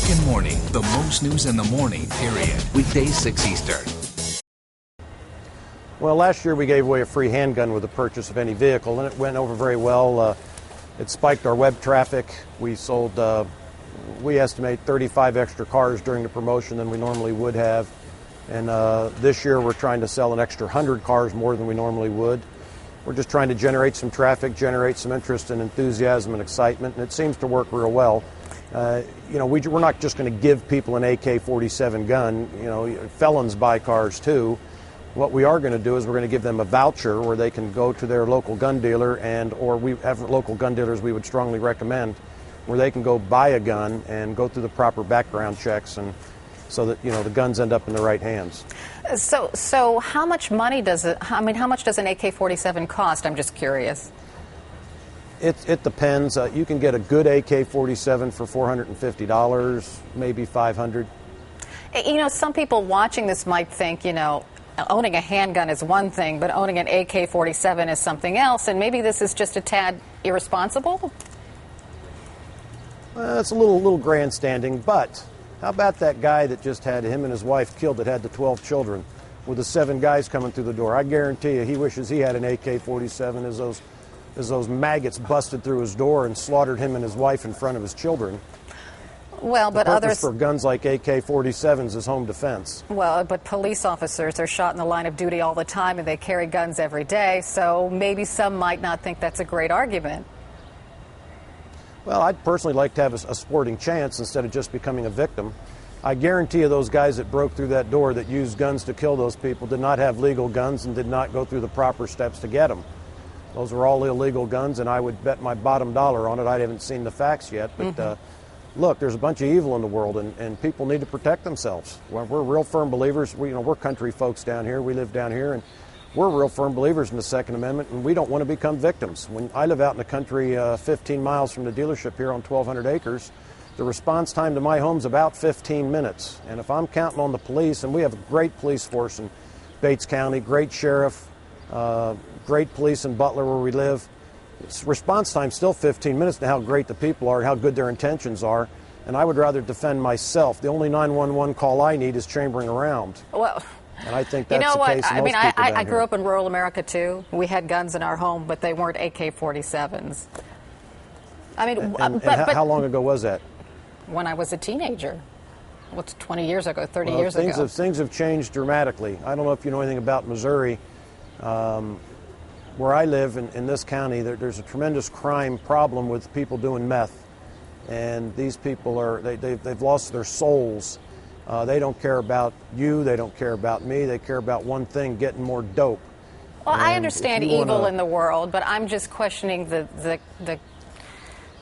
American Morning, the most news in the morning, period. Weekdays 6 Eastern. Well, last year we gave away a free handgun with the purchase of any vehicle, and it went over very well. It spiked our web traffic. We sold, we estimate 35 extra cars during the promotion than we normally would have. And this year we're trying to sell an extra 100 cars more than we normally would. We're just trying to generate some traffic, generate some interest and enthusiasm and excitement, and it seems to work real well. We're not just going to give people an AK47 gun. Felons buy cars too. What we are going to do is we're going to give them a voucher where they can go to their local gun dealer, or we have local gun dealers we would strongly recommend, where they can go buy a gun and go through the proper background checks, and so that the guns end up in the right hands. So how much money does it? I mean, how much does an AK-47 cost? I'm just curious. It depends. You can get a good AK-47 for $450, maybe $500. Some people watching this might think, owning a handgun is one thing, but owning an AK-47 is something else, and maybe this is just a tad irresponsible? It's a little grandstanding, but how about that guy that just had him and his wife killed that had the 12 children with the 7 guys coming through the door? I guarantee you he wishes he had an AK-47 as those maggots busted through his door and slaughtered him and his wife in front of his children. Well, but others for guns like AK-47s is home defense. Well, but police officers are shot in the line of duty all the time, and they carry guns every day, so maybe some might not think that's a great argument. Well, I'd personally like to have a sporting chance instead of just becoming a victim. I guarantee you those guys that broke through that door that used guns to kill those people did not have legal guns and did not go through the proper steps to get them. Those were all illegal guns, and I would bet my bottom dollar on it. I haven't seen the facts yet, but look, there's a bunch of evil in the world, and people need to protect themselves. Well, we're real firm believers. We're country folks down here. We live down here, and we're real firm believers in the Second Amendment, and we don't want to become victims. When I live out in the country 15 miles from the dealership here on 1,200 acres, the response time to my home's about 15 minutes. And if I'm counting on the police, and we have a great police force in Bates County, great sheriff, great police in Butler where we live, response time's still 15 minutes to how great the people are, how good their intentions are, and I would rather defend myself. The only 911 call I need is chambering around. Well, and I think that's the case. I grew up in rural America too. We had guns in our home, but they weren't AK-47s. I mean, how long ago was that? When I was a teenager. What's 20 years ago, 30 years ago? Things have changed dramatically. I don't know if you know anything about Missouri. Where I live in this county, there's a tremendous crime problem with people doing meth, and these people they've lost their souls. They don't care about you, they don't care about me, they care about one thing: getting more dope. Well, I understand evil in the world, but I'm just questioning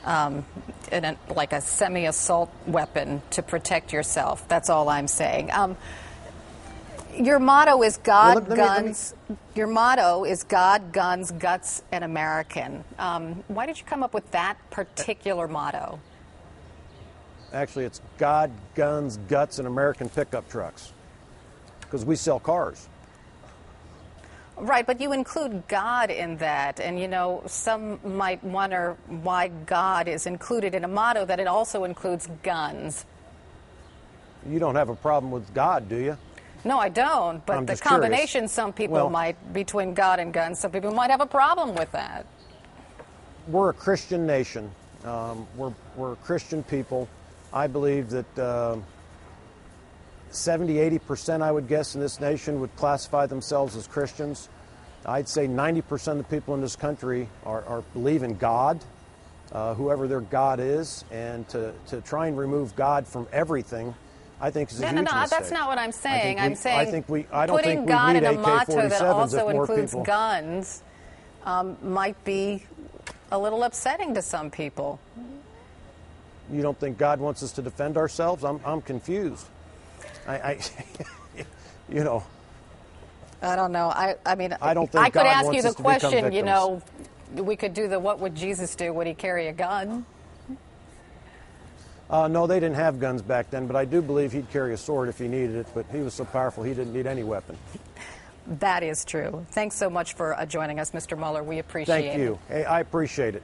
like a semi-assault weapon to protect yourself. That's all I'm saying. Your motto is God, guns. Your motto is God, guns, guts, and American. Why did you come up with that particular motto? Actually, it's God, guns, guts, and American pickup trucks, because we sell cars. Right, but you include God in that, and some might wonder why God is included in a motto that it also includes guns. You don't have a problem with God, do you? No, I don't, but the combination curious. Some people might, between God and guns, some people might have a problem with that. We're a Christian nation. We're Christian people. I believe that 70–80%, I would guess, in this nation would classify themselves as Christians. I'd say 90% of the people in this country believe in God, whoever their God is, and to try and remove God from everything, I think is a huge mistake. No, that's not what I'm saying. I don't think we putting God need in a motto that also includes people. guns might be a little upsetting to some people. You don't think God wants us to defend ourselves? I'm confused. I don't know. I mean, I don't think I could ask you the question. We could do the "What would Jesus do? Would he carry a gun?" No, they didn't have guns back then, but I do believe he'd carry a sword if he needed it, but he was so powerful he didn't need any weapon. That is true. Thanks so much for joining us, Mr. Mueller. We appreciate it. Thank you. Hey, I appreciate it.